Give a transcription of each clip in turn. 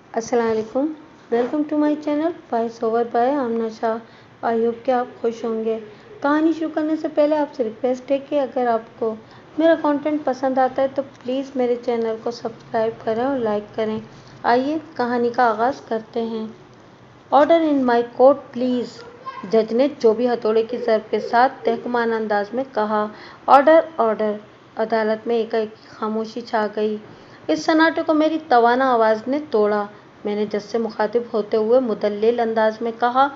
अस्सलाम वालेकुम। Welcome to my channel voice over by Amna Shah. I hope कि आप खुश होंगे। कहानी शुरू करने से पहले आपसे रिक्वेस्ट है कि अगर आपको मेरा कंटेंट पसंद आता है तो प्लीज़ मेरे चैनल को सब्सक्राइब करें और लाइक करें। आइए कहानी का आगाज़ करते हैं। Order in my court please. जज ने चौबी हथौड़े की ज़रब के साथ तहकमान अंदाज में कहा। Order order. अदालत में एकाएक खामोशी छा गई। इस सन्नाटे को मेरी तवाना आवाज़ ने तोड़ा। मैंने जज से मुखातिब होते हुए मुदल्लिल अंदाज में कहा,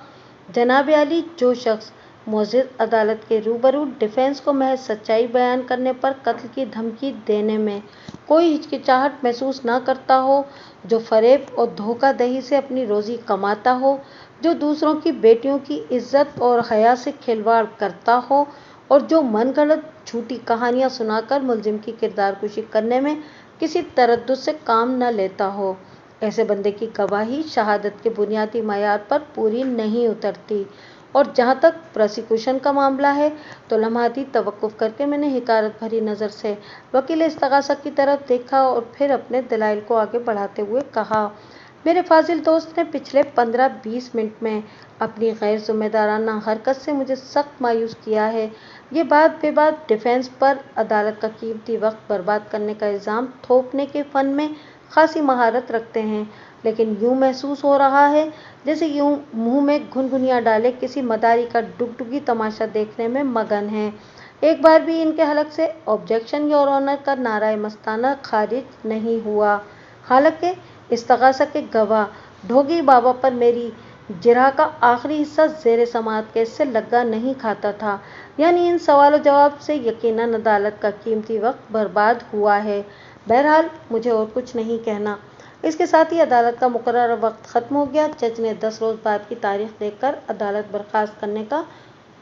जनाब आली, जो शख्स मोअज़्ज़ज़ अदालत के रूबरू डिफेंस को महज सच्चाई बयान करने पर कत्ल की धमकी देने में कोई हिचकिचाहट महसूस न करता हो, जो फरेब और धोखाधड़ी से अपनी रोज़ी कमाता हो, जो दूसरों की बेटियों की इज्जत और हया से खिलवाड़ करता हो और जो मनगढ़ंत झूठी कहानियाँ सुनाकर मुलजिम की किरदारकुशी करने में किसी तरद्दुद से काम न लेता हो, ऐसे बंदे की गवाही शहादत के बुनियादी मयार पर पूरी नहीं उतरती। और जहाँ तक प्रोसिक्यूशन का मामला है तो लम्हाती तवक्कुफ करके मैंने हिकारत भरी नज़र से वकील इस्तग़ासा की तरफ देखा और फिर अपने दलाइल को आगे बढ़ाते हुए कहा, मेरे फाजिल दोस्त ने पिछले 15-20 मिनट में अपनी गैर जिम्मेदाराना हरकत से मुझे सख्त मायूस किया है। ये बात बेबात डिफेंस पर अदालत का कीमती वक्त बर्बाद करने का इल्ज़ाम थोपने के फ़न में खासी महारत रखते हैं, लेकिन यूँ महसूस हो रहा है जैसे यूँ मुंह में घुनघुनिया डाले किसी मदारी का डुगडुगी तमाशा देखने में मगन है। एक बार भी इनके हलक से ऑब्जेक्शन योर ऑनर का नारा मस्ताना खारिज नहीं हुआ। हालांकि इस्तग़ासा के गवाह ढोगी बाबा पर मेरी जिरह का आखिरी हिस्सा ज़ेर समाअत केस से लग्गा नहीं खाता था, यानी इन सवाल जवाब से यकीनन अदालत का कीमती वक्त बर्बाद हुआ है। बहरहाल मुझे और कुछ नहीं कहना। इसके साथ ही अदालत का मुकर्रर वक्त ख़त्म हो गया। जज ने 10 रोज़ बाद की तारीख देकर अदालत बर्खास्त करने का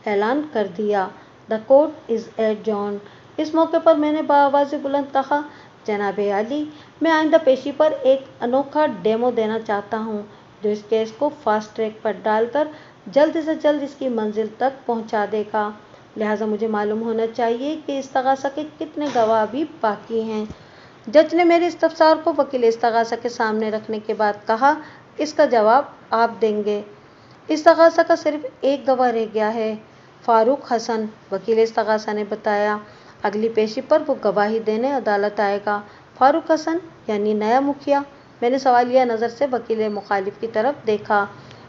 ऐलान कर दिया। The court is adjourned. इस मौके पर मैंने बाआवाज़ बुलंद कहा, जनाब आली, मैं आइंदा पेशी पर एक अनोखा डेमो देना चाहता हूँ जो इस केस को फास्ट ट्रैक पर डालकर जल्द से जल्द इसकी मंजिल तक पहुँचा देगा। लिहाजा मुझे मालूम होना चाहिए कि इस्तग़ासा के कितने गवाह अभी बाकी हैं। जज ने मेरे इस्तफसार को वकील इस्तग़ासा के सामने रखने के बाद कहा, इसका जवाब आप देंगे। इस्तग़ासा का सिर्फ एक गवाह रह गया है, फारूक हसन, वकील इस्तग़ासा ने बताया। अगली पेशी पर वो गवाही देने अदालत आएगा। फारूक हसन यानी नया मुखिया। मैंने सवालिया नज़र से वकील मुखालिफ की तरफ देखा।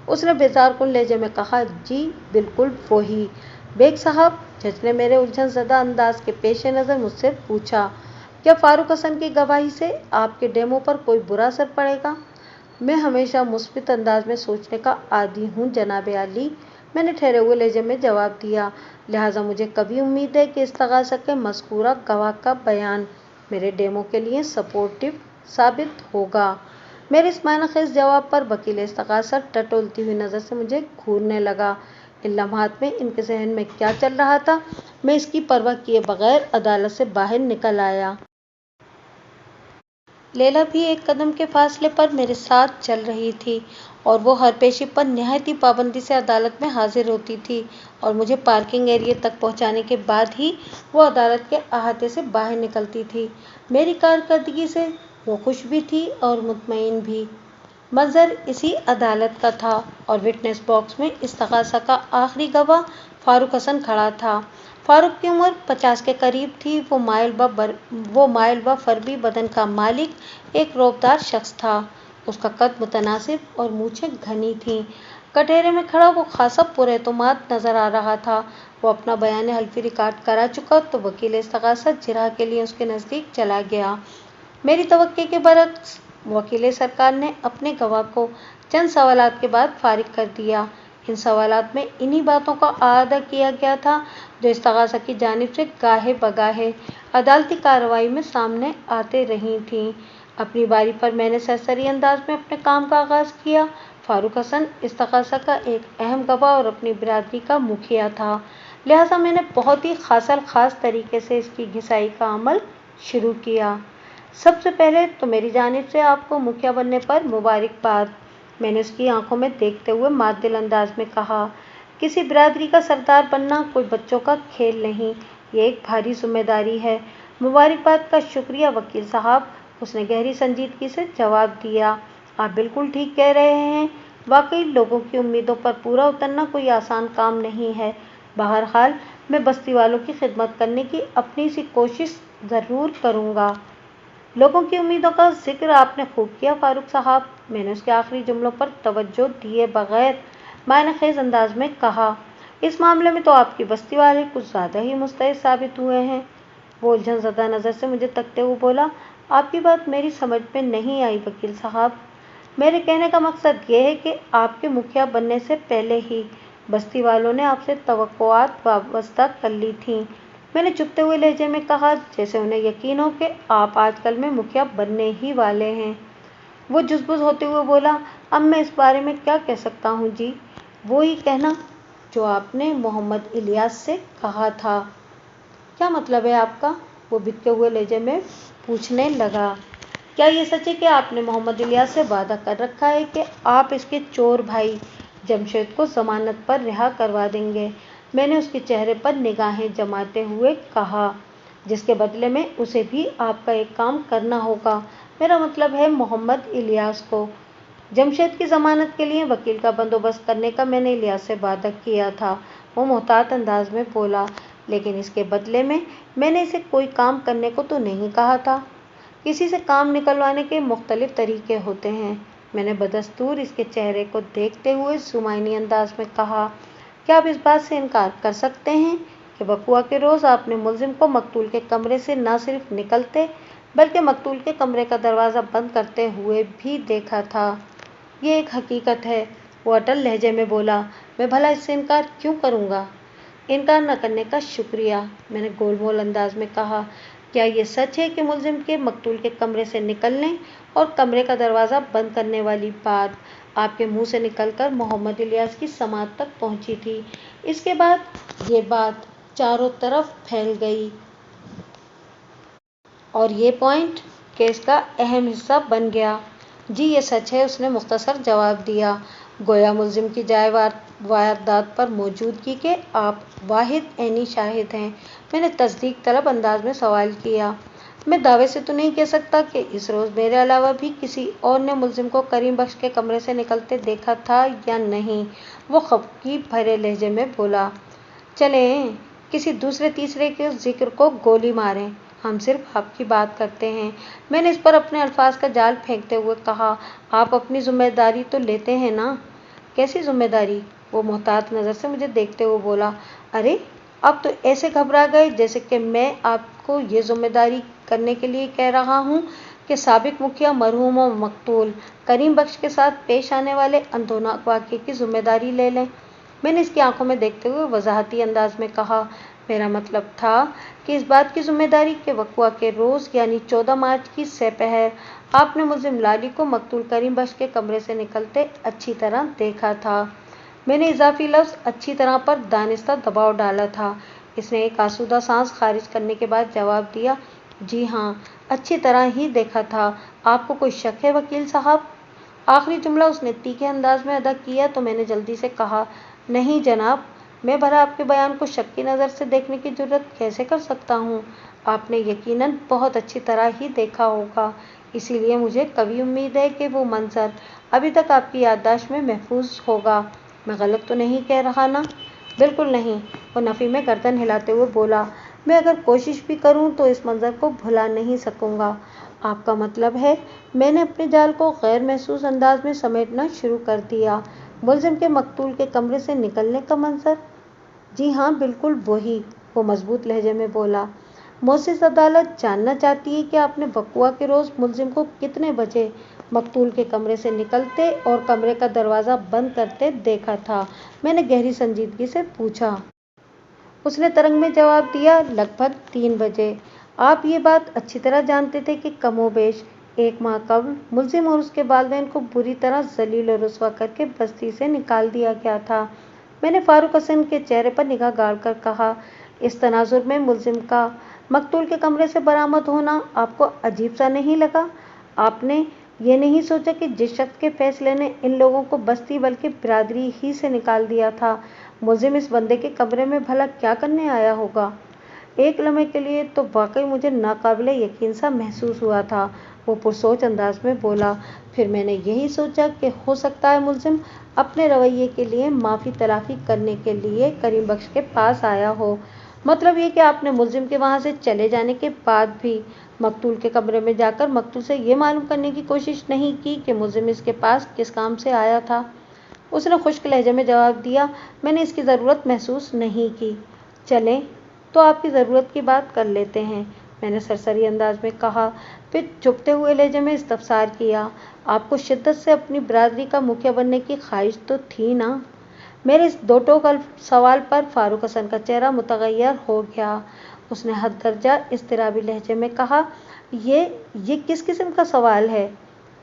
उसने बेजारकुन लहजे में कहा, जी बिल्कुल वही। बेग साहब, जज ने मेरे उलझन ज़दा अंदाज के पेश नज़र मुझसे पूछा, क्या फारूक हसन की गवाही से आपके डेमो पर कोई बुरा असर पड़ेगा? मैं हमेशा मुस्बित अंदाज में सोचने का आदी हूँ जनाब आली, मैंने ठहरे हुए लहजे में जवाब दिया। लिहाजा मुझे कभी उम्मीद है कि इस्तग़ासा के मज़कूरा गवाह का बयान मेरे डेमो के लिए सपोर्टिव साबित होगा। मेरे इस मायनेखेज़ जवाब पर वकील इस्तग़ासा टटोलती हुई नज़र से मुझे घूरने लगा। इन लम्हात में इनके जहन में क्या चल रहा था, मैं इसकी परवाह किए बगैर अदालत से बाहर निकल आया। लैला भी एक कदम के फासले पर मेरे साथ चल रही थी और वो हर पेशी पर निहायत ही पाबंदी से अदालत में हाजिर होती थी और मुझे पार्किंग एरिया तक पहुंचाने के बाद ही वो अदालत के अहाते से बाहर निकलती थी। मेरी कारकर्दगी से वो खुश भी थी और मुतमईन भी। मंजर इसी अदालत का था और विटनेस बॉक्स में इस्तग़ासा का आखिरी गवाह फारूक हसन खड़ा था। फारूक की उम्र 50 के करीब थी। वो माइल व फरबी बदन का मालिक एक रौबदार शख्स था। उसका कद मुतनासिब और मूछें घनी थीं। कटहरे में खड़ा वो खासा पुरएतमाद नजर आ रहा था। वो अपना बयान हल्फी रिकॉर्ड करा चुका तो वकील इस्तग़ासा जिरह के लिए उसके नज़दीक चला गया। मेरी तवक्के के बरक्स वकील सरकार ने अपने गवाह को चंद सवालात के बाद फारिग कर दिया। इन सवालात में इन्हीं बातों का अहाता किया गया था जो इस्तग़ासा की जानिब से गाहे बगाहे अदालती कार्रवाई में सामने आते रही थीं। अपनी बारी पर मैंने सरसरी अंदाज में अपने काम का आगाज़ किया। फारूक हसन इस्तग़ासा का एक अहम गवाह और अपनी बिरादरी का मुखिया था, लिहाजा मैंने बहुत ही खास तरीके से इसकी घिसाई का अमल शुरू किया। सबसे पहले तो मेरी जानिब से आपको मुखिया बनने पर मुबारकबाद, मैंने उसकी आंखों में देखते हुए मादिल अंदाज में कहा। किसी बिरादरी का सरदार बनना कोई बच्चों का खेल नहीं, ये एक भारी जिम्मेदारी है। मुबारकबाद का शुक्रिया वकील साहब, उसने गहरी संजीदगी से जवाब दिया। आप बिल्कुल ठीक कह रहे हैं। वाकई लोगों की उम्मीदों पर पूरा उतरना कोई आसान काम नहीं है। बहरहाल मैं बस्ती वालों की खिदमत करने की अपनी सी कोशिश ज़रूर करूँगा। लोगों की उम्मीदों का जिक्र आपने खूब किया फारूक साहब। मैंने उसके आखिरी जुमलों पर तवज्जो दिए बगैर मायनेखेज अंदाज में कहा, इस मामले में तो आपकी बस्ती वाले कुछ ज़्यादा ही मुस्तैद साबित हुए हैं। वो उलझन ज़दा नज़र से मुझे तकते हुए बोला, आपकी बात मेरी समझ में नहीं आई वकील साहब। मेरे कहने का मकसद ये है कि आपके मुखिया बनने से पहले ही बस्ती वालों ने आपसे तवक्कुआत वाबस्ता कर ली थीं। मैंने चुपते हुए लहजे में कहा, जैसे उन्हें यकीन हो कि आप आजकल में मुखिया बनने ही वाले हैं। वो जुज़बुज़ होते हुए बोला, अब मैं इस बारे में क्या कह सकता हूँ जी, वो ही कहना जो आपने मोहम्मद इलियास से कहा था। क्या मतलब है आपका? वो बिकते हुए लहजे में पूछने लगा। क्या ये सच है कि आपने मोहम्मद इलियास से वादा कर रखा है कि आप इसके चोर भाई जमशेद को जमानत पर रिहा करवा देंगे? मैंने उसके चेहरे पर निगाहें जमाते हुए कहा, जिसके बदले में उसे भी आपका एक काम करना होगा। मेरा मतलब है मोहम्मद इलियास को। जमशेद की जमानत के लिए वकील का बंदोबस्त करने का मैंने इलियास से वादा किया था। वो मोहतात अंदाज में बोला, लेकिन इसके बदले में मैंने इसे कोई काम करने को तो नहीं कहा था। किसी से काम निकलवाने के मुख्तलिफ तरीके होते हैं। मैंने बदस्तूर इसके चेहरे को देखते हुए जुमाइनी अंदाज में कहा, क्या आप इस बात से इनकार कर सकते हैं कि बकुआ के रोज़ आपने मुलजिम को मकतूल के कमरे से न सिर्फ निकलते बल्कि मकतूल के कमरे का दरवाज़ा बंद करते हुए भी देखा था? ये एक हकीकत है। वो अटल लहजे में बोला, मैं भला इससे इनकार क्यों करूँगा? इनकार न करने का शुक्रिया, मैंने गोलमोल अंदाज में कहा। क्या ये सच है कि मुलजिम के मकतूल के कमरे से निकलने और कमरे का दरवाज़ा बंद करने वाली बात आपके मुंह से निकलकर मोहम्मद इलियास की समात तक पहुंची थी? इसके बाद ये बात चारों तरफ फैल गई और ये पॉइंट केस का अहम हिस्सा बन गया। जी ये सच है, उसने मुख्तसर जवाब दिया, गोया मुलजिम की जाए वारदात पर मौजूदगी के आप वाहिद ऐनी शाहिद हैं। मैंने तस्दीक तलब अंदाज में सवाल किया। मैं दावे से तो नहीं कह सकता कि इस रोज़ मेरे अलावा भी किसी और ने मुलजिम को करीम बख्श के कमरे से निकलते देखा था या नहीं। वो खफगी भरे लहजे में बोला, चलें किसी दूसरे तीसरे के जिक्र को गोली मारें, हम सिर्फ आपकी बात करते हैं। मैंने इस पर अपने अल्फाज का जाल फेंकते हुए कहा, आप अपनी जिम्मेदारी तो लेते हैं ना? कैसी जिम्मेदारी? वो मोहतात नज़र से मुझे देखते हुए बोला, अरे अब तो ऐसे घबरा गए जैसे कि मैं आपको ये जिम्मेदारी करने के लिए कह रहा हूँ कि साबिक मुखिया मरहूम और मकतूल करीम बख्श के साथ पेश आने वाले अंदोनाक वाक़े की जिम्मेदारी ले लें। मैंने इसकी आंखों में देखते हुए वजाहती अंदाज में कहा, मेरा मतलब था कि इस बात की जिम्मेदारी के वक़्वा के रोज़ यानी 14 मार्च की सपहर आपने मुलजिम लाली को मकतूल करीम बख्श के कमरे से निकलते अच्छी तरह देखा था। मैंने इजाफी लफ्ज़ अच्छी तरह पर दानिस्ता दबाव डाला था। इसने एक आसूदा सांस खारिज करने के बाद जवाब दिया, जी हाँ, अच्छी तरह ही देखा था। आपको कोई शक है वकील साहब? आखिरी जुमला उसने तीखे अंदाज में अदा किया तो मैंने जल्दी से कहा, नहीं जनाब, मैं भला आपके बयान को शक की नज़र से देखने की जुर्रत कैसे कर सकता हूँ? आपने यकीनन बहुत अच्छी तरह ही देखा होगा, इसीलिए मुझे कभी उम्मीद है कि वो मंजर अभी तक आपकी याददाश्त में महफूज होगा। मैं गलत तो नहीं कह रहा ना? बिल्कुल नहीं, वो नफ़ी में गर्दन हिलाते हुए बोला, मैं अगर कोशिश भी करूं तो इस मंजर को भुला नहीं सकूंगा। आपका मतलब है? मैंने अपने जाल को गैर महसूस अंदाज में समेटना शुरू कर दिया। मुलजिम के मकतूल के कमरे से निकलने का मंजर? जी हाँ, बिल्कुल वही, वो मजबूत लहजे में बोला। मोअज़्ज़िज़ अदालत जानना चाहती है कि आपने बकुआ के रोज़ मुलजिम को कितने बजे मकतूल के कमरे से निकलते और कमरे का दरवाज़ा बंद करते देखा था? मैंने गहरी संजीदगी से पूछा। उसने तरंग में जवाब दिया, लगभग 3 बजे। आप ये बात अच्छी तरह जानते थे कि कमोबेश 1 माह कबल मुलजिम और उसके वालिदैन को बुरी तरह जलील और रुस्वा करके बस्ती से निकाल दिया गया था। मैंने फारूक हसन के चेहरे पर निगाह गाड़कर कहा, इस तनाजुर में मुलजिम का मकतूल के कमरे से बरामद होना आपको अजीब सा नहीं लगा? आपने ये नहीं सोचा कि जिस शख्स के फैसले ने इन लोगों को बस्ती बल्कि बिरादरी ही से निकाल दिया था, मुलजिम इस बंदे के कमरे में भला क्या करने आया होगा? एक लम्हे के लिए तो वाकई मुझे नाकाबिले यकीन सा महसूस हुआ था। वो पुरसोच अंदाज में बोला, फिर मैंने यही सोचा कि हो सकता है मुलजिम अपने रवैये के लिए माफ़ी तलाफी करने के लिए करीम बख्श के पास आया हो। मतलब ये कि आपने मुलजिम के वहाँ से चले जाने के बाद भी मकतूल के कमरे में जाकर मकतूल से ये मालूम करने की कोशिश नहीं की कि मुलजिम इसके पास किस काम से आया था। उसने खुश्क लहजे में जवाब दिया, मैंने इसकी ज़रूरत महसूस नहीं की। चलें तो आपकी ज़रूरत की बात कर लेते हैं, मैंने सरसरी अंदाज में कहा। फिर चुभते हुए लहजे में इस्तफसार किया, आपको शिद्दत से अपनी बरादरी का मुखिया बनने की ख्वाहिश तो थी ना? मेरे इस दो टोक सवाल पर फारूक हसन का चेहरा मुतगय्यर हो गया। उसने हद दर्जा इज़्तिराबी लहजे में कहा, ये किस किस्म का सवाल है?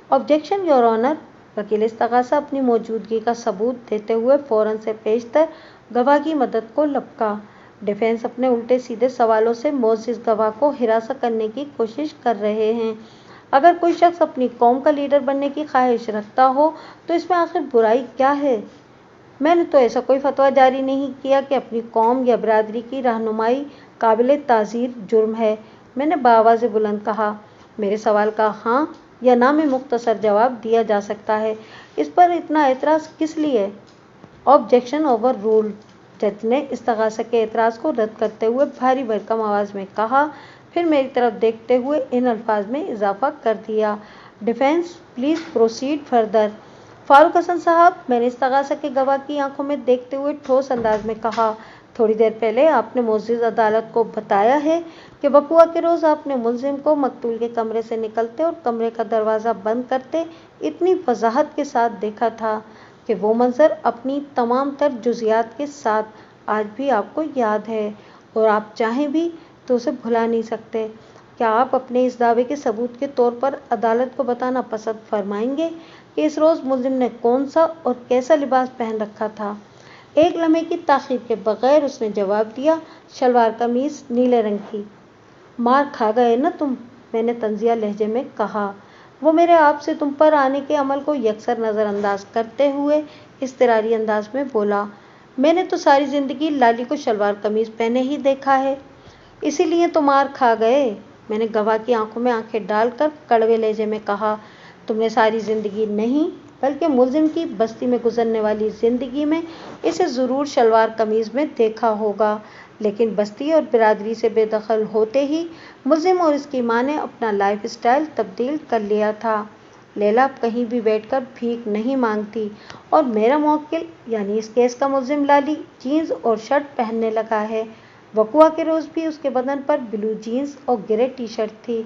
Objection your honour. वकील इस्तगासा अपनी मौजूदगी का सबूत देते हुए फौरन से पेशतर गवाह की मदद को लपका। डिफेंस अपने उल्टे सीधे सवालों से मोअज़्ज़िज़ गवाह को हिरासा करने की कोशिश कर रहे हैं। अगर कोई शख्स अपनी कौम का लीडर बनने की ख्वाहिश रखता हो तो इसमें आखिर बुराई क्या है? मैंने तो ऐसा कोई फतवा जारी नहीं किया कि अपनी कौम या बरादरी की रहनुमाई काबिल ताज़ीर जुर्म है, मैंने बाआवाज़ बुलंद कहा। मेरे सवाल का हाँ या ना में मुख्तसर जवाब दिया जा सकता है, इस पर इतना एतराज़ किस लिए? Objection over ruled. जज ने इस्तगासा के एतराज़ को रद्द करते हुए भारी भरकम आवाज़ में कहा, फिर मेरी तरफ देखते हुए इन अल्फाज में इजाफा कर दिया, defence please proceed further. Farooq Hasan साहब, मैंने इस्तगासा के गवाह की आंखों में देखते हुए ठोस अंदाज में कहा, थोड़ी देर पहले आपने मोअज़्ज़िज़ अदालत को बताया है कि वक़ुआ के रोज़ आपने मुलजिम को मकतूल के कमरे से निकलते और कमरे का दरवाज़ा बंद करते इतनी वजाहत के साथ देखा था कि वो मंजर अपनी तमाम तर जुज़ियात के साथ आज भी आपको याद है और आप चाहें भी तो उसे भुला नहीं सकते। क्या आप अपने इस दावे के सबूत के तौर पर अदालत को बताना पसंद फरमाएंगे कि इस रोज़ मुलजिम ने कौन सा और कैसा लिबास पहन रखा था? एक लम्हे की ताख़ीर के बगैर उसने जवाब दिया, शलवार कमीज़ नीले रंग की। मार खा गए ना तुम, मैंने तंजिया लहजे में कहा। वो मेरे आप से तुम पर आने के अमल को यकसर नज़रअंदाज करते हुए इज़्तिरारी अंदाज में बोला, मैंने तो सारी ज़िंदगी लाली को शलवार कमीज़ पहने ही देखा है, इसीलिए तो मार खा गए, मैंने गवाह की आंखों में आंखें डालकर कड़वे लहजे में कहा। तुमने सारी ज़िंदगी नहीं बल्कि मुलजिम की बस्ती में गुजरने वाली ज़िंदगी में इसे ज़रूर शलवार कमीज़ में देखा होगा, लेकिन बस्ती और बिरादरी से बेदखल होते ही मुलजिम और इसकी माँ ने अपना लाइफ स्टाइल तब्दील कर लिया था। लैला अब कहीं भी बैठकर भीख नहीं मांगती और मेरा मौक्किल यानी इस केस का मुलजिम लाली जीन्स और शर्ट पहनने लगा है। वक़ुआ के रोज़ भी उसके बदन पर ब्लू जीन्स और ग्रे टी शर्ट थी।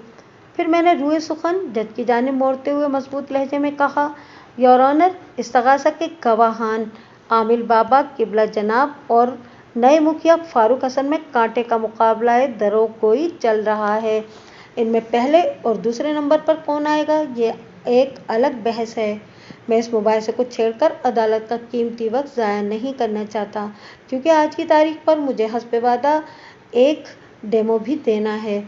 फिर मैंने रूए सुखन जज की जानिब मोड़ते हुए मजबूत लहजे में कहा, योर ऑनर, इस्तगासा के गवाहान आमिल बाबा, किबला जनाब और नए मुखिया फारूक हसन में कांटे का मुकाबला दरो कोई चल रहा है। इनमें पहले और दूसरे नंबर पर कौन आएगा ये एक अलग बहस है। मैं इस मुबाहिसे को छेड़कर अदालत का कीमती वक्त ज़ाया नहीं करना चाहता, क्योंकि आज की तारीख पर मुझे हस्बे वादा एक डेमो भी देना है।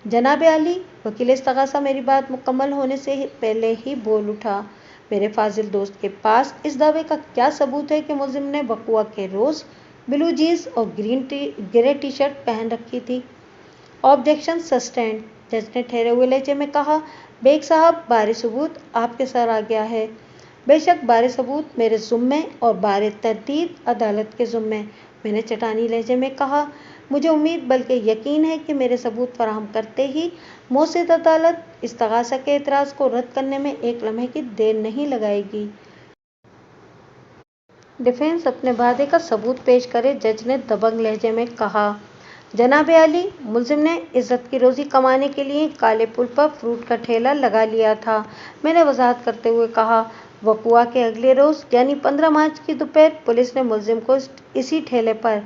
जनाब आली, वकील इस्तगासा मेरी बात मुकम्मल होने से पहले ही बोल उठा, मेरे फाजिल दोस्त के पास इस दावे का क्या सबूत है कि मुलजिम ने वक़ुआ के रोज़ ब्लू जीन्स और ग्रे टी शर्ट पहन रखी थी? Objection sustained. जज ने ठहरे हुए लहजे में कहा, बेग साहब, बारे सबूत आपके सर आ गया है। बेशक बारे सबूत मेरे ज़ुम्मे और बारे तरदीद अदालत के ज़ुम्मे, मैंने चटानी लहजे में कहा। मुझे उम्मीद बल्कि यकीन है कि मेरे सबूत फराहम करते ही मोअज़्ज़िज़ अदालत इस्तगासा के एतराज़ को रद्द करने में एक लम्हे की देर नहीं लगाएगी। डिफेंस अपने वादे का सबूत पेश करे, जज ने दबंग लहजे में कहा। जनाब आली, मुलजिम ने इज़्ज़त की रोज़ी कमाने के लिए काले पुल पर फ्रूट का ठेला लगा लिया था, मैंने वजाहत करते हुए कहा। वक़ुआ के अगले रोज़ यानी 15 मार्च की दोपहर पुलिस ने मुलजिम को इसी ठेले पर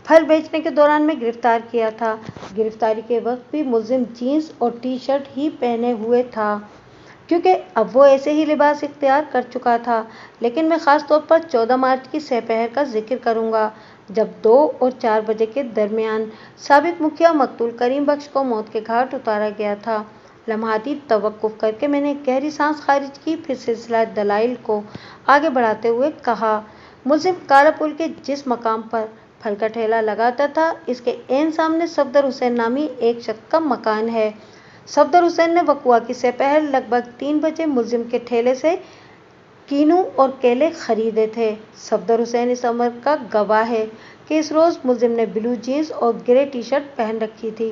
फल बेचने के दौरान में गिरफ्तार किया था। गिरफ्तारी के वक्त भी मुलजिम जीन्स और टी शर्ट ही पहने हुए था, क्योंकि अब वो ऐसे ही लिबास इख्तियार कर चुका था। लेकिन मैं ख़ास तौर पर 14 मार्च की सहपहर का जिक्र करूँगा, जब 2 और 4 बजे के दरमियान साबिक मुखिया मकतूल करीम बख्श को मौत के घाट उतारा गया था। लम्हाती तवक्कुफ़ करके मैंने गहरी सांस खारिज की, फिर सिलसिला दलाइल को आगे बढ़ाते हुए कहा, मुलजिम काला पुल के जिस मकाम पर फल का ठेला लगाता था, इसके ऐन सामने सफदर हुसैन नामी एक शख्स का मकान है। सफदर हुसैन ने वकूआ की सपहर लगभग 3 बजे मुलजिम के ठेले से कीनू और केले खरीदे थे। सफदर हुसैन इस अमर का गवाह है कि इस रोज़ मुलजिम ने ब्लू जीन्स और ग्रे टी शर्ट पहन रखी थी।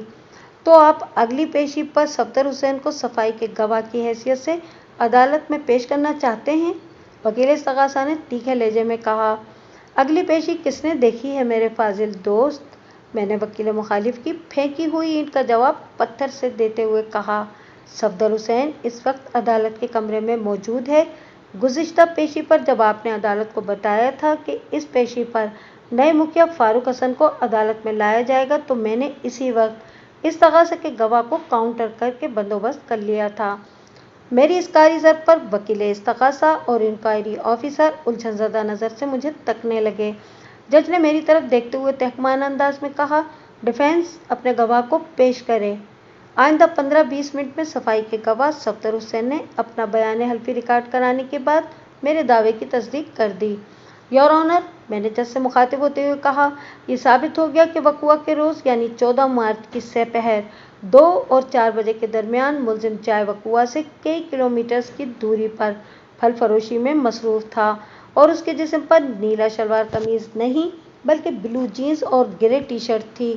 तो आप अगली पेशी पर सफदर हुसैन को सफाई के गवाह की हैसियत से अदालत में पेश करना चाहते हैं? वकील इस्तगासा ने तीखे लहजे में कहा। अगली पेशी किसने देखी है मेरे फाजिल दोस्त? मैंने वकील मुखालिफ की फेंकी हुई ईंट का जवाब पत्थर से देते हुए कहा। सफदर हुसैन इस वक्त अदालत के कमरे में मौजूद है। गुज़िश्ता पेशी पर जब आपने अदालत को बताया था कि इस पेशी पर नए मुखिया फारूक हसन को अदालत में लाया जाएगा, तो मैंने इसी वक्त इस्तगासा के गवाह को काउंटर करके बंदोबस्त कर लिया था। मेरी इस कारी ज़र पर वकील इस्तगासा और इंक्वायरी ऑफिसर उलझनज़दा नज़र से मुझे तकने लगे। जज ने मेरी तरफ देखते हुए तहमाना अंदाज में कहा, डिफेंस अपने गवाह को पेश करे। आइंदा 15-20 मिनट में सफाई के गवाह सफदर हुसैन ने अपना बयान हल्फी रिकॉर्ड कराने के बाद मेरे दावे की तस्दीक कर दी। योर ऑनर, मैंने जज से मुखातिब होते हुए कहा, यह साबित हो गया कि वकूआ के रोज़ यानी 14 मार्च की सपहर 2 और 4 बजे के दरमियान मुलजिम चाय वकूआ से कई किलोमीटर्स की दूरी पर फल फरोशी में मसरूफ़ था और उसके जिस्म पर नीला शलवार कमीज़ नहीं बल्कि ब्लू जीन्स और ग्रे टी शर्ट थी।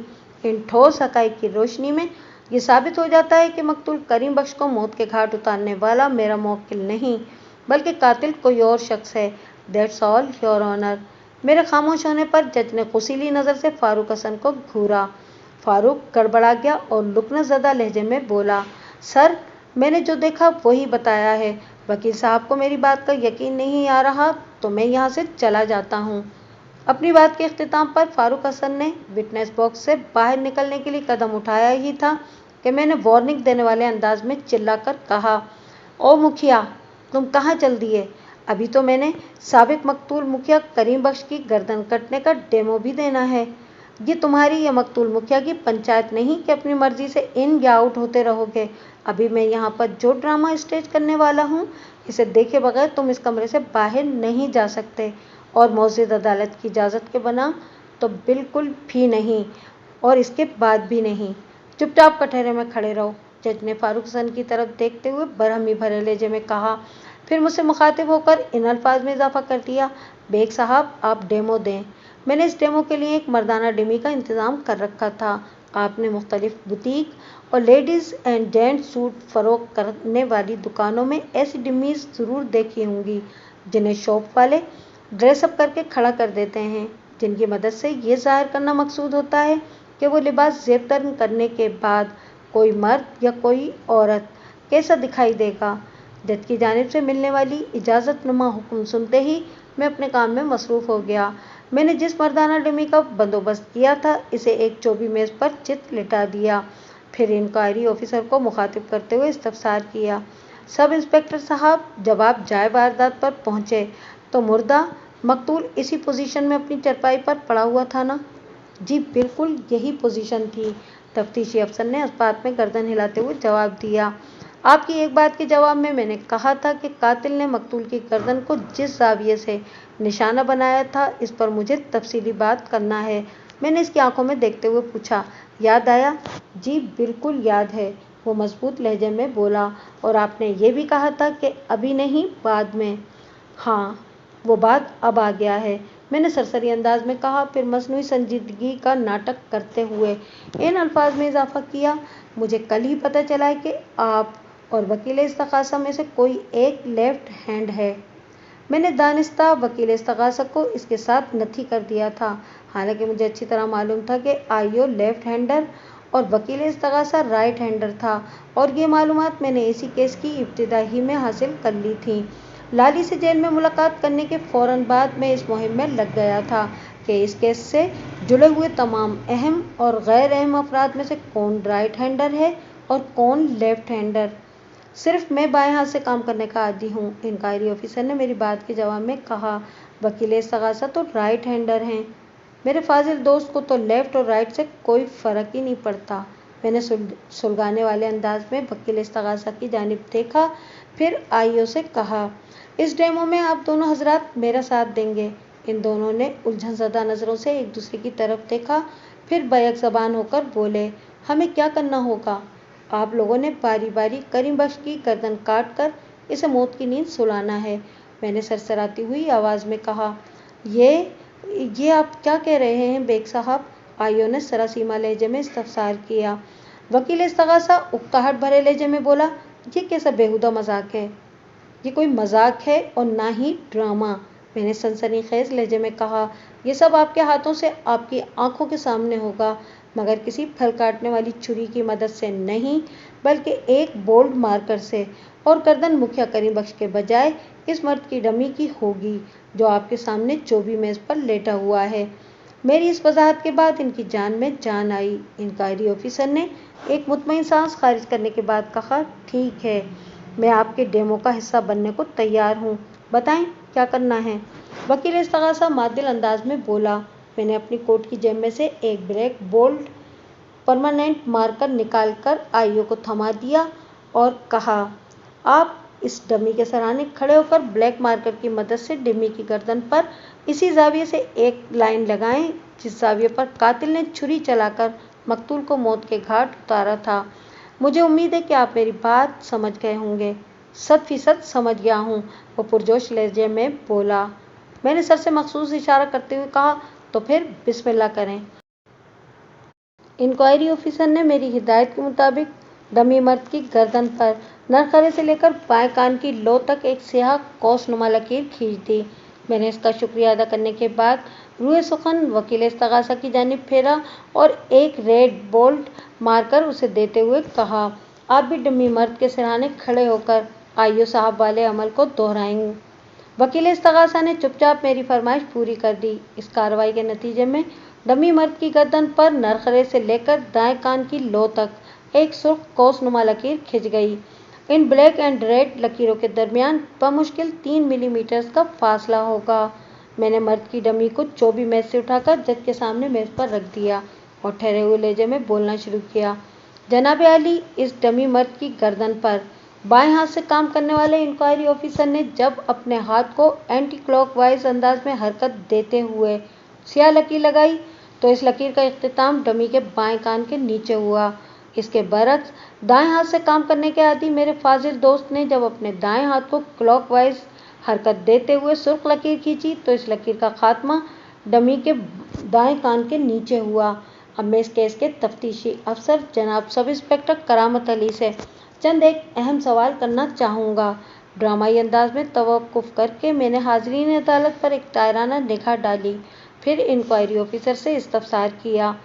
इन ठोस हक़ाइक़ की रोशनी में ये साबित हो जाता है कि मकतूल करीम बख्श को मौत के घाट उतारने वाला मेरा मौक्किल नहीं बल्कि कातिल कोई और शख्स है। That's all your honour. मेरे खामोश होने पर जज ने गुस्सीली नज़र से फारूक हसन को घूरा। फारूक गड़बड़ा गया और लुकनज़दा लहजे में बोला, सर, मैंने जो देखा वही बताया है। वकील साहब को मेरी बात का यकीन नहीं आ रहा तो मैं यहाँ से चला जाता हूँ। अपनी बात के इख्तिताम पर फारूक हसन ने विटनेस बॉक्स से बाहर निकलने के लिए कदम उठाया ही था कि मैंने वार्निंग देने वाले अंदाज में चिल्लाकर कहा, ओ मुखिया, तुम कहाँ चल दिए? अभी तो मैंने साबिक मकतूल मुखिया करीम बख्श की गर्दन कटने का डेमो भी देना है। ये तुम्हारी या मकतूल मुखिया की पंचायत नहीं कि अपनी मर्जी से इन या आउट होते रहोगे। अभी मैं यहाँ पर जो ड्रामा स्टेज करने वाला हूँ, इसे देखे बगैर तुम इस कमरे से बाहर नहीं जा सकते और मौजूद अदालत की इजाज़त के बना तो बिल्कुल भी नहीं, और इसके बाद भी नहीं। चुपचाप कटहरे में खड़े रहो। जज ने फारूक हसन की तरफ देखते हुए बरहमी भरे लहजे में कहा। फिर मुझसे मुखातिब होकर इन अल्फाज में इजाफा कर दिया, बेग साहब, आप डेमो दें। मैंने इस डेमो के लिए एक मर्दाना डिमी का इंतज़ाम कर रखा था। आपने मुख्तलिफ बुटीक और लेडीज़ एंड जेंट्स सूट फ़रोख्त करने वाली दुकानों में ऐसी डिमीज़ ज़रूर देखी होंगी जिन्हें शॉप वाले ड्रेसअप करके खड़ा कर देते हैं, जिनकी मदद से ये ज़ाहिर करना मकसूद होता है कि वो लिबास ज़ेब तन करने के बाद कोई मर्द या कोई औरत कैसा दिखाई देगा। जज की जानिब से मिलने वाली इजाज़तनुमा हुक्म सुनते ही मैं अपने काम में मसरूफ़ हो गया। मैंने जिस मर्दाना डमी का बंदोबस्त किया था, इसे एक चौबी मेज़ पर चित लिटा दिया। फिर इंक्वायरी ऑफिसर को मुखातिब करते हुए इस्तफसार किया, सब इंस्पेक्टर साहब, जब आप जाए वारदात पर पहुँचे तो मुर्दा मकतूल इसी पोजीशन में अपनी चरपाई पर पड़ा हुआ था ना? जी बिल्कुल यही पोजीशन थी। तफ्तीशी अफसर ने इस्पात में गर्दन हिलाते हुए जवाब दिया। आपकी एक बात के जवाब में मैंने कहा था कि कातिल ने मकतूल की गर्दन को जिस जाविये से निशाना बनाया था, इस पर मुझे तफसीली बात करना है। मैंने इसकी आंखों में देखते हुए पूछा, याद आया? जी बिल्कुल याद है, वो मजबूत लहजे में बोला। और आपने ये भी कहा था कि अभी नहीं, बाद में। हाँ, वो बात अब आ गया है, मैंने सरसरी अंदाज में कहा। फिर मसनूई संजीदगी का नाटक करते हुए इन अल्फाज में इजाफा किया, मुझे कल ही पता चला है कि आप और वकील इस्तगासा में से कोई एक लेफ्ट हैंड है। मैंने दानिस्ता वकील इस्तगासा को इसके साथ नथी कर दिया था, हालांकि मुझे अच्छी तरह मालूम था कि आईओ लेफ्ट हैंडर और वकील इस्तगासा राइट हैंडर था, और ये मालूमात मैंने इसी केस की इब्तिदा ही में हासिल कर ली थी। लाली से जेल में मुलाकात करने के फ़ौरन बाद मैं इस मुहिम में लग गया था कि इस केस से जुड़े हुए तमाम अहम और गैर अहम अफराद में से कौन राइट हैंडर है और कौन लेफ्ट हैंडर। सिर्फ मैं बाएं हाथ से काम करने का आदी हूँ, इंक्वायरी ऑफिसर ने मेरी बात के जवाब में कहा। वकील इस्तगासा तो राइट हैंडर हैं। मेरे फाजिल दोस्त को तो लेफ्ट और राइट से कोई फ़र्क ही नहीं पड़ता। मैंने सुलगाने वाले अंदाज में वकील इस्तगासा की जानिब देखा, फिर आईओ से कहा, इस डेमो में आप दोनों हजरात मेरा साथ देंगे। इन दोनों ने उलझनज़दा नज़रों से एक दूसरे की तरफ देखा, फिर बैक ज़बान होकर बोले, हमें क्या करना होगा? आप लोगों ने बारी बारी करीम बख्श की गर्दन काट कर इसे मौत की नींद सुलाना है। मैंने सरसराती हुई आवाज़ में कहा। ये आप क्या कह रहे हैं बेग साहब? आइयो ने सरासीमा लहजे में इस्तफसार किया। वकील इस्तगासा उकताहट भरे लहजे में बोला, ये कैसा बेहुदा मजाक है? ये कोई मजाक है और ना ही ड्रामा। मैंने सनसनीखेज लहजे में कहा, ये सब आपके हाथों से आपकी आंखों के सामने होगा, मगर किसी फल काटने वाली छुरी की मदद से नहीं, बल्कि एक बोल्ड मार्कर से। और गर्दन मुखिया करीम बख्श के बजाय इस मर्द की डमी की होगी जो आपके सामने चौबी मेज पर लेटा हुआ है। मेरी इस वजाहत के बाद इनकी जान में जान आई। इंक्वायरी ऑफिसर ने एक मुतमईन सांस खारिज करने के बाद कहा, ठीक है, मैं आपके डेमो का हिस्सा बनने को तैयार हूँ, बताएं क्या करना है? वकील इस्तगासा मादिल अंदाज में बोला। मैंने अपनी कोट की जेब में से एक ब्लैक बोल्ड परमानेंट मार्कर निकालकर आइयो को थमा दिया और कहा, आप इस डमी के सराहने खड़े होकर ब्लैक मार्कर की मदद से डमी की गर्दन पर इसी जाविये से एक लाइन लगाएं जिस जाविये पर कातिल ने छुरी चलाकर मकतूल को मौत के घाट उतारा था। मुझे उम्मीद है कि आप मेरी बात समझ गए होंगे। 100% समझ गया हूँ, वो पुरजोश लहजे में बोला। मैंने सर से मखसूस इशारा करते हुए कहा, तो फिर बिस्मिल्लाह करें। इंक्वायरी ऑफिसर ने मेरी हिदायत के मुताबिक डमी मर्द की गर्दन पर नरखरे से लेकर बाएं कान की लो तक एक स्याह कौसनुमा लकीर खींच दी। मैंने इसका शुक्रिया अदा करने के बाद रूए सुखन वकील इस्तगासा की जानिब फेरा और एक रेड बोल्ट मारकर उसे देते हुए कहा, आप भी डमी मर्द के सिरहाने खड़े होकर आइयो साहब वाले अमल को दोहराएंगे। वकील इस्तगासा ने चुपचाप मेरी फरमाइश पूरी कर दी। इस कार्रवाई के नतीजे में डमी मर्द की गर्दन पर नरखरे से लेकर दाएं कान की लो तक एक सुर्ख कौसनुमा लकीर खिंच गई। इन ब्लैक एंड रेड लकीरों के दरमियान बमुश्किल 3 मिलीमीटर का फासला होगा। मैंने मर्द की डमी को चौबी मेज से उठाकर जज के सामने मेज पर रख दिया और ठहरे हुए लहजे में बोलना शुरू किया। जनाब आली, इस डमी मर्द की गर्दन पर बाएं हाथ से काम करने वाले इंक्वायरी ऑफिसर ने जब अपने हाथ को एंटी क्लॉकवाइज अंदाज में हरकत देते हुए स्याह लकीर लगाई तो इस लकीर का इख्तिताम डमी के बाएं कान के नीचे हुआ। इसके बरक्स दाएं हाथ से काम करने के आदी मेरे फाजिल दोस्त ने जब अपने दाएं हाथ को क्लॉकवाइज हरकत देते हुए सुर्ख लकीर खींची तो इस लकीर का खात्मा डमी के दाएं कान के नीचे हुआ। अब मैं इस केस के तफ्तीशी अफसर जनाब सब इंस्पेक्टर करामत अली से चंद एक अहम सवाल करना चाहूँगा। ड्रामाई अंदाज में तवक्कुफ करके मैंने हाजरीन अदालत पर एक तायराना निगाह डाली, फिर इंक्वायरी ऑफिसर से इस्तफसार किया।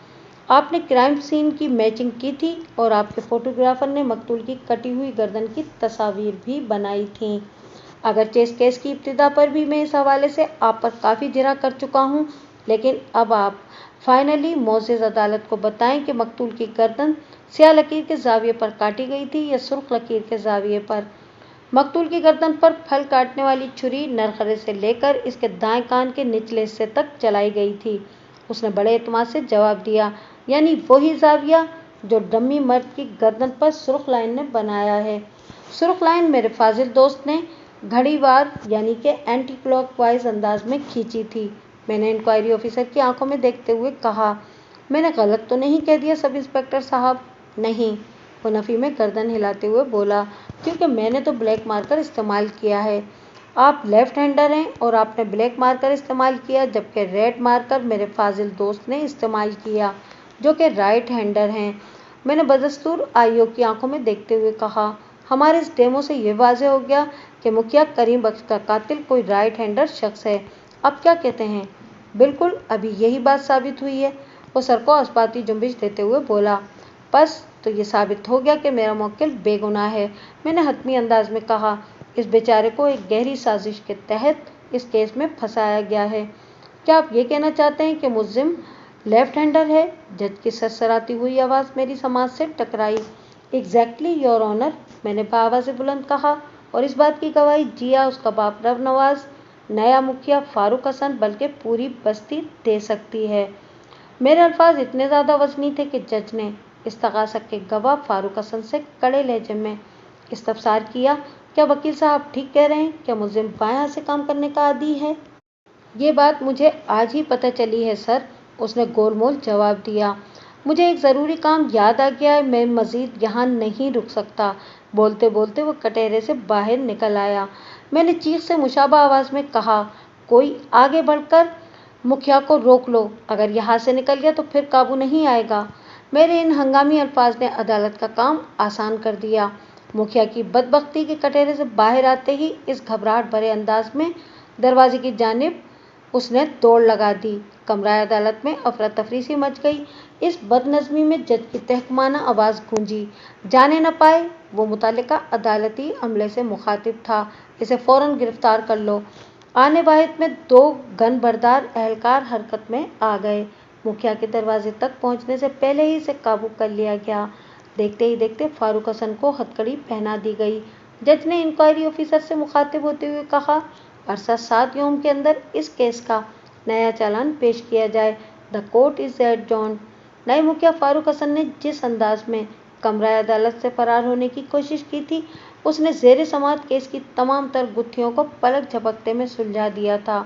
आपने क्राइम सीन की मैचिंग की थी और आपके फोटोग्राफर ने मकतूल की कटी हुई गर्दन की तस्वीर भी बनाई थी। अगरचे इस केस की इब्तिदा पर भी मैं इस हवाले से आप पर काफ़ी जिरा कर चुका हूँ, लेकिन अब आप फाइनली मोअज़्ज़ज़ अदालत को बताएं कि मकतूल की गर्दन स्याह लकीर के जाविये पर काटी गई थी या सुर्ख लकीर के जाविये पर। मकतूल की गर्दन पर फल काटने वाली छुरी नरखरे से लेकर इसके दाएं कान के निचले हिस्से तक चलाई गई थी। उसने बड़े एतमाद से जवाब दिया, यानी वही जाविया जो डमी मर्द की गर्दन पर सुर्ख लाइन ने बनाया है। सुर्ख लाइन मेरे फाजिल दोस्त ने घड़ीवार यानी कि एंटी क्लॉकवाइज अंदाज में खींची थी। मैंने इंक्वायरी ऑफिसर की आंखों में देखते हुए कहा, मैंने गलत तो नहीं कह दिया सब इंस्पेक्टर साहब? नहीं, वो नफ़ी में गर्दन हिलाते हुए बोला, क्योंकि मैंने तो ब्लैक मार्कर इस्तेमाल किया है। आप लेफ्ट हैंडर हैं और आपने ब्लैक मार्कर इस्तेमाल किया, जबकि रेड मार्कर मेरे फाजिल दोस्त ने इस्तेमाल किया जो कि राइट हैंडर हैं। मैंने बदस्तूर आइयो की आंखों में देखते हुए कहा, हमारे इस डेमो से ये वाज़ेह हो गया कि मुखिया करीम बख्श का कातिल कोई राइट हैंडर शख्स है। अब क्या कहते हैं? बिल्कुल, अभी यही बात साबित हुई है। वो सर को अस्बाती जुम्बिश देते हुए बोला, बस तो ये साबित हो गया कि मेरा मुवक्किल बेगुनाह है। मैंने हतमी अंदाज में कहा, इस बेचारे को एक गहरी साजिश के तहत इस केस में फंसाया गया है। क्या आप ये कहना चाहते हैं कि मुल्ज़िम लेफ्ट हैंडर है? जज की सरसराती हुई आवाज़ मेरी समाज से टकराई। एग्जैक्टली योर ऑनर, मैंने बाआवाज़ बुलंद कहा, और इस बात की गवाही जिया, उसका बाप रव नवाज, नया मुखिया फारूक हसन, बल्कि पूरी बस्ती दे सकती है। मेरे अल्फाज इतने ज़्यादा वज़नी थे कि जज ने इस्तगासा के गवाह फारूक हसन से कड़े लहजे में इस्तफसार किया, क्या वकील साहब ठीक कह रहे हैं? क्या मुल्ज़िम बाएं हाथ से काम करने का आदी है? ये बात मुझे आज ही पता चली है सर, उसने गोलमोल जवाब दिया। مجھے ایک ضروری کام یاد آ گیا ہے، میں مزید یہاں نہیں رک سکتا۔ بولتے بولتے وہ کٹہرے سے باہر نکل آیا۔ میں نے چیخ سے مشابہ آواز میں کہا، کوئی آگے بڑھ کر مکھیا کو روک لو، اگر یہاں سے نکل گیا تو پھر قابو نہیں آئے گا۔ میرے ان ہنگامی الفاظ نے عدالت کا کام آسان کر دیا۔ مکھیا کی بدبختی کے کٹہرے سے باہر آتے ہی اس گھبراہٹ بھرے انداز میں دروازے کی جانب اس نے دوڑ لگا دی۔ کمرہ عدالت میں افراتفری سی مچ گئی۔ اس بد نظمی میں جج کی تحکمانہ آواز گونجی، جانے نہ پائے، وہ متعلقہ عدالتی عملے سے مخاطب تھا، اسے فوراً گرفتار کر لو۔ آنے واحد میں 2 گن بردار اہلکار حرکت میں آ گئے۔ مکھیا کے دروازے تک پہنچنے سے پہلے ہی اسے قابو کر لیا گیا۔ دیکھتے ہی دیکھتے فاروق حسن کو ہتھکڑی پہنا دی گئی۔ جج نے انکوائری آفیسر سے مخاطب ہوتے ہوئے کہا، عرصہ 7 یوم کے اندر اس کیس کا نیا چالان پیش کیا جائے۔ The court is adjourned. نئے مکھیا فاروق حسن نے جس انداز میں کمرہ عدالت سے فرار ہونے کی کوشش کی تھی، اس نے زیر سماعت کیس کی تمام تر گتھیوں کو پلک جھپکتے میں سلجھا دیا تھا۔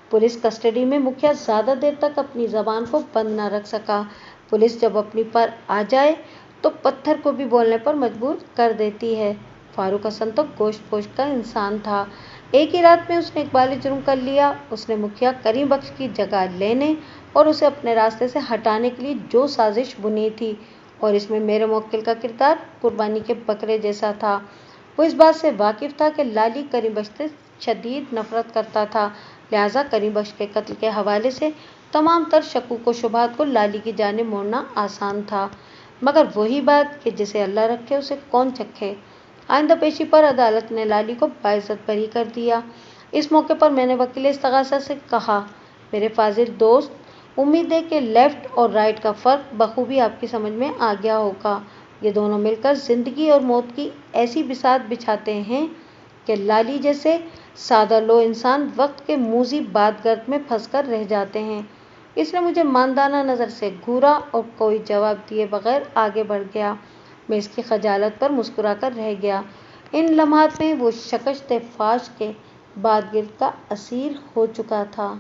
پولیس کسٹڈی میں مکھیا زیادہ دیر تک اپنی زبان کو بند نہ رکھ سکا۔ پولیس جب اپنی پر آ جائے تو پتھر کو بھی بولنے پر مجبور کر دیتی ہے۔ فاروق حسن تو گوشت پوش کا انسان تھا۔ ایک ہی رات میں اس نے اقبال جرم کر لیا۔ اس نے مکھیا کریم بخش کی جگہ لینے اور اسے اپنے راستے سے ہٹانے کے لیے جو سازش بنی تھی، اور اس میں میرے موکل کا کردار قربانی کے بکرے جیسا تھا۔ وہ اس بات سے واقف تھا کہ لالی کریم بخش سے شدید نفرت کرتا تھا، لہٰذا کریم بخش کے قتل کے حوالے سے تمام تر شکوک و شبہات کو لالی کی جانب موڑنا آسان تھا، مگر وہی بات کہ جسے اللہ رکھے اسے کون چکھے۔ آئندہ پیشی پر عدالت نے لالی کو باعزت بری کر دیا۔ اس موقع پر میں نے وکیل استغاثہ سے کہا، میرے فاضل دوست، امید ہے کہ لیفٹ اور رائٹ کا فرق بخوبی آپ کی سمجھ میں آ گیا ہوگا۔ یہ دونوں مل کر زندگی اور موت کی ایسی بساط بچھاتے ہیں کہ لالی جیسے سادہ لوح انسان وقت کے موذی بادگرد میں پھنس کر رہ جاتے ہیں۔ اس نے مجھے ماندانہ نظر سے گھورا اور کوئی جواب دیے بغیر آگے بڑھ گیا۔ میں اس کی خجالت پر مسکرا کر رہ گیا۔ ان لمحات میں وہ شکست فاش کے بادگرد کا اسیر ہو چکا تھا۔